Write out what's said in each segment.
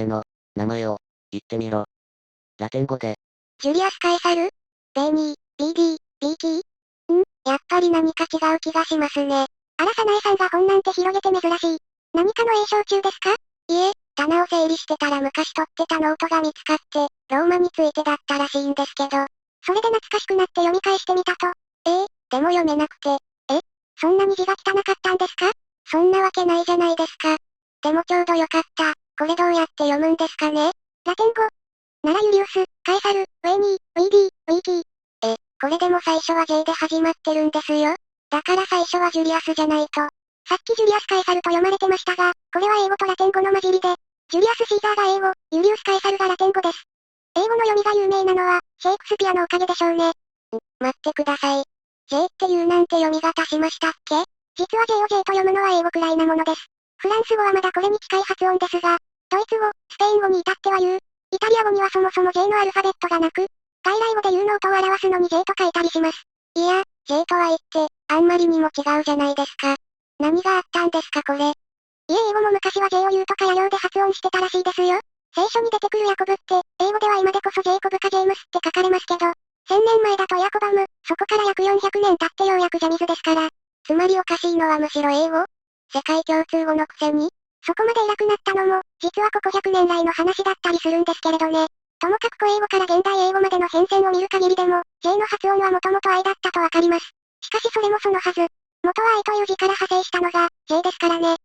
彼の名前を言ってみろ。ラテン語で。ジュリアス・カエサル？ベニー、BD、ビーキー？やっぱり何か違う気がしますね。あら、サナエさんが本なんて広げて珍しい。何かの詠唱中ですか？いえ、棚を整理してたら昔取ってたノートが見つかって、ローマについてだったらしいんですけど、それで懐かしくなって読み返してみたと。でも読めなくて。そんなに字が汚かったんですか？そんなわけないじゃないですか。でもちょうどよかった。これどうやって読むんですかね？ラテン語ならユリウス、カエサル、ウェニー、ウィーディ、ウィーキー。これでも最初は J で始まってるんですよ。だから最初はジュリアスじゃないと。さっきジュリアス・カエサルと読まれてましたが、これは英語とラテン語の混じりで、ジュリアス・シーザーが英語、ユリウス・カエサルがラテン語です。英語の読みが有名なのは、シェイクスピアのおかげでしょうね。待ってください。J っていうなんて読み方しましたっけ？実は J を J と読むのは英語くらいなものです。フランス語はまだこれに近い発音ですが、ドイツ語、スペイン語に至っては U、イタリア語にはそもそも J のアルファベットがなく、外来語で U の音を表すのに J と書いたりします。いや、J とは言って、あんまりにも違うじゃないですか。何があったんですかこれ。いえ、英語も昔は J を U とかや量で発音してたらしいですよ。聖書に出てくるヤコブって、英語では今でこそジェイコブかジェームスって書かれますけど、1000年前だとヤコバム、そこから約400年経ってようやくジャミズですから。つまりおかしいのはむしろ英語？世界共通語のくせに？そこまで偉くなったのも、実はここ100年来の話だったりするんですけれどね。ともかく古英語から現代英語までの変遷を見る限りでも、J の発音はもともと I だったとわかります。しかしそれもそのはず。元は I という字から派生したのが、J ですからね。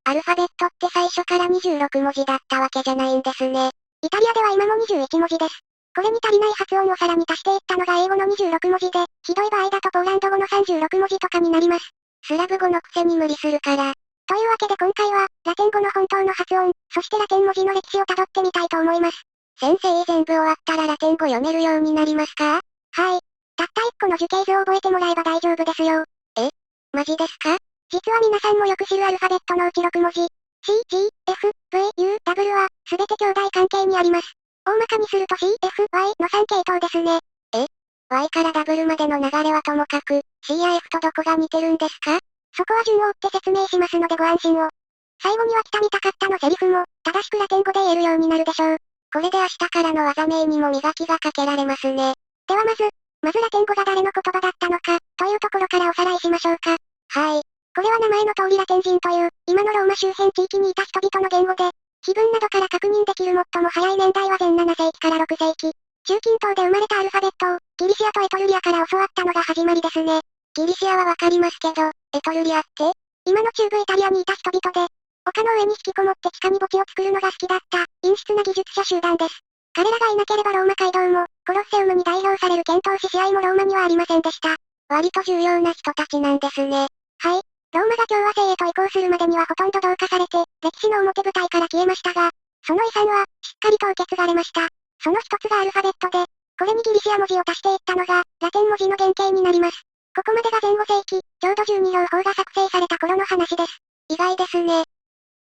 アルファベットって最初から26文字だったわけじゃないんですね。イタリアでは今も21文字です。これに足りない発音をさらに足していったのが英語の26文字で、ひどい場合だとポーランド語の36文字とかになります。スラブ語のくせに無理するから。というわけで今回は、ラテン語の本当の発音、そしてラテン文字の歴史をたどってみたいと思います。先生全部終わったらラテン語読めるようになりますか？はい。たった1個の樹形図を覚えてもらえば大丈夫ですよ。マジですか？実は皆さんもよく知るアルファベットのうち6文字。C、G、F、V、U、W は、すべて兄弟関係にあります。大まかにすると C、F、Y の3系統ですね。Y から W までの流れはともかく、C や F とどこが似てるんですか？そこは順を追って説明しますのでご安心を。最後には来たみたかったのセリフも、正しくラテン語で言えるようになるでしょう。これで明日からの技名にも磨きがかけられますね。ではまずラテン語が誰の言葉だったのか、というところからおさらいしましょうか。はい。これは名前の通りラテン人という、今のローマ周辺地域にいた人々の言語で、碑文などから確認できる最も早い年代は前7世紀から6世紀。中近東で生まれたアルファベットを、ギリシアとエトルリアから教わったのが始まりですね。ギリシアはわかりますけど、エトルリアって今の中部イタリアにいた人々で、丘の上に引きこもって地下に墓地を作るのが好きだった、陰湿な技術者集団です。彼らがいなければローマ街道も、コロッセウムに代表される剣闘士試合もローマにはありませんでした。割と重要な人たちなんですね。はい。ローマが共和制へと移行するまでにはほとんど同化されて、歴史の表舞台から消えましたが、その遺産は、しっかりと受け継がれました。その一つがアルファベットで、これにギリシア文字を足していったのが、ラテン文字の原型になります。ここまでが前5世紀、ちょうど12両法が作成された頃の話です。意外ですね。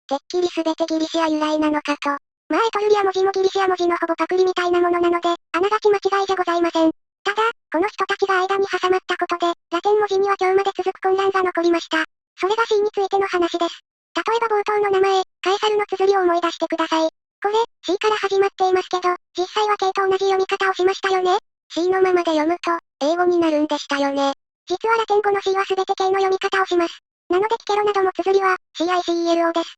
てっきりすべてギリシア由来なのかと。まあエトルリア文字もギリシア文字のほぼパクリみたいなものなので、あながち間違いじゃございません。ただ、この人たちが間に挟まったことで、ラテン文字には今日まで続く混乱が残りました。それが C についての話です。例えば冒頭の名前、カエサルの綴りを思い出してください。これ、C から始まっていますけど、実際は K と同じ読み方をしましたよね？ C のままで読むと、英語になるんでしたよね。実はラテン語の C はすべて K の読み方をします。なのでキケロなども綴りは、CICELO です。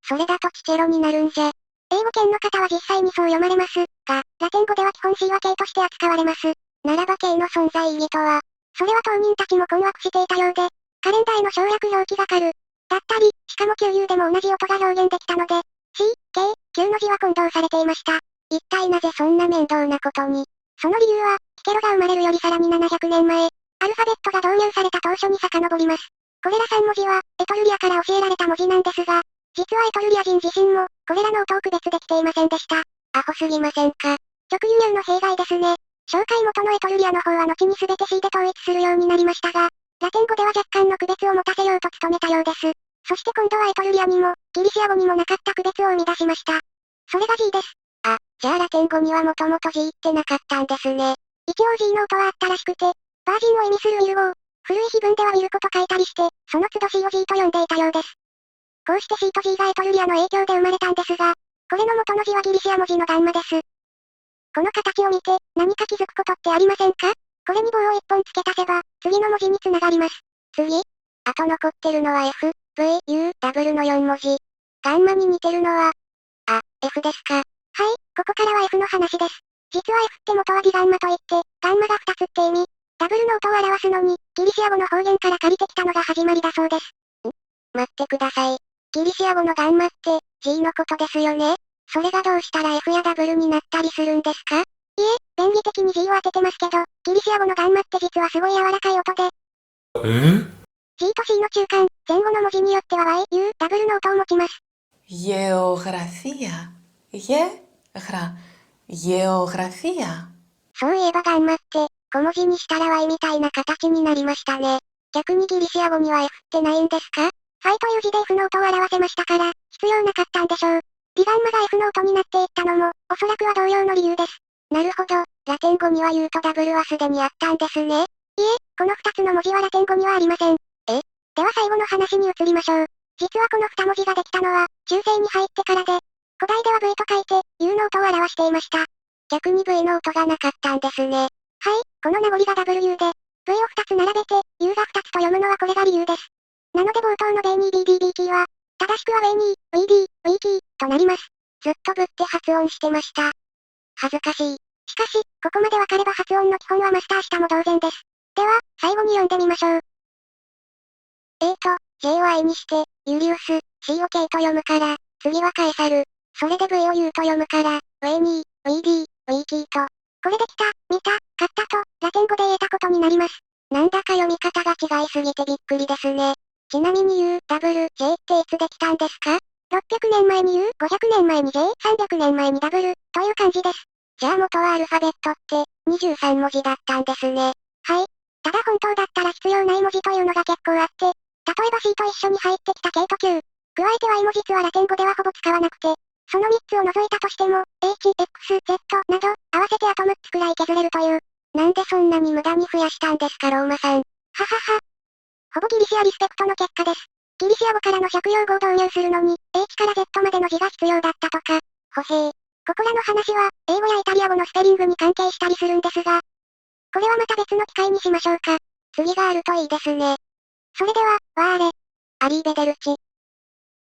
それだとチチェロになるんじゃ。英語圏の方は実際にそう読まれます。が、ラテン語では基本 C は K として扱われます。ならば K の存在意義とは、それは当人たちも困惑していたようで、カレンダーへの省略表記がカル。だったり、しかも QU でも同じ音が表現できたので、C、K、Q の字は混同されていました。一体なぜそんな面倒なことに。その理由は、キケロが生まれるよりさらに700年前、アルファベットが導入された当初に遡ります。これら3文字は、エトルリアから教えられた文字なんですが、実はエトルリア人自身も、これらの音を区別できていませんでした。アホすぎませんか。直輸入の弊害ですね。紹介元のエトルリアの方は後に全て C で統一するようになりましたが、ラテン語では若干の区別を持たせようと努めたようです。そして今度はエトルリアにも、ギリシア語にもなかった区別を生み出しました。それが G です。じゃあラテン語にはもともと G ってなかったんですね。一応 G の音はあったらしくて、バージンを意味するウィル語を、古い碑文ではウィルコと書いたりして、その都度 C を G と呼んでいたようです。こうして C と G がエトルリアの影響で生まれたんですが、これの元の字はギリシア文字のガンマです。この形を見て、何か気づくことってありませんか？これに棒を一本付け足せば、次の文字に繋がります。次。あと残ってるのは F、V、U、W の4文字。ガンマに似てるのは、F ですか。はい、ここからは F の話です。実は F って元はビガンマといって、ガンマが2つって意味。ダブルの音を表すのに、ギリシア語の方言から借りてきたのが始まりだそうです。待ってください。ギリシア語のガンマって、G のことですよね。それがどうしたら F や W になったりするんですか？いえ、便宜的に G を当ててますけど、ギリシア語のガンマって実はすごい柔らかい音で、G と C の中間、前後の文字によっては Y、U、W の音を持ちます。Γεωγραφία. Γεωγραφία. そういえばガンマって、小文字にしたら Y みたいな形になりましたね。逆にギリシア語には F ってないんですか？ファイという字で F の音を表せましたから、必要なかったんでしょう。ビガンマが F の音になっていったのも、おそらくは同様の理由です。なるほど、ラテン語には U と W はすでにあったんですね。いえ、この2つの文字はラテン語にはありません。では最後の話に移りましょう。実はこの2文字ができたのは、中世に入ってからで、古代では V と書いて、U の音を表していました。逆に V の音がなかったんですね。はい、この名残が W で、V を2つ並べて、U が2つと読むのはこれが理由です。なので冒頭の B2BDB キーは、正しくは W2、WD、WE キーとなります。ずっとぶって発音してました。恥ずかしい。しかし、ここまでわかれば発音の基本はマスターしたも同然です。では、最後に読んでみましょう。J を I にして、ユリウス、C を K と読むから、次はカエサル。それで V を U と読むから、W2、WD、WE キーと。これできた、見た、買ったと、ラテン語で言えたことになります。なんだか読み方が違いすぎてびっくりですね。ちなみに U、W、J っていつできたんですか？ 600 年前に U、500年前に J、300年前に W、という感じです。じゃあ元はアルファベットって、23文字だったんですね。はい。ただ本当だったら必要ない文字というのが結構あって、例えば C と一緒に入ってきた K と Q。加えて Y も実はラテン語ではほぼ使わなくて、その3つを除いたとしても、H、X、Z など、合わせてあと6つくらい削れるという。なんでそんなに無駄に増やしたんですかローマさん。ははは。ほぼギリシアリスペクトの結果です。ギリシア語からの借用語を導入するのに、H から Z までの字が必要だったとか。補正。ここらの話は、英語やイタリア語のスペリングに関係したりするんですが、これはまた別の機会にしましょうか。次があるといいですね。それでは、ワーレ。アリーベデルチ。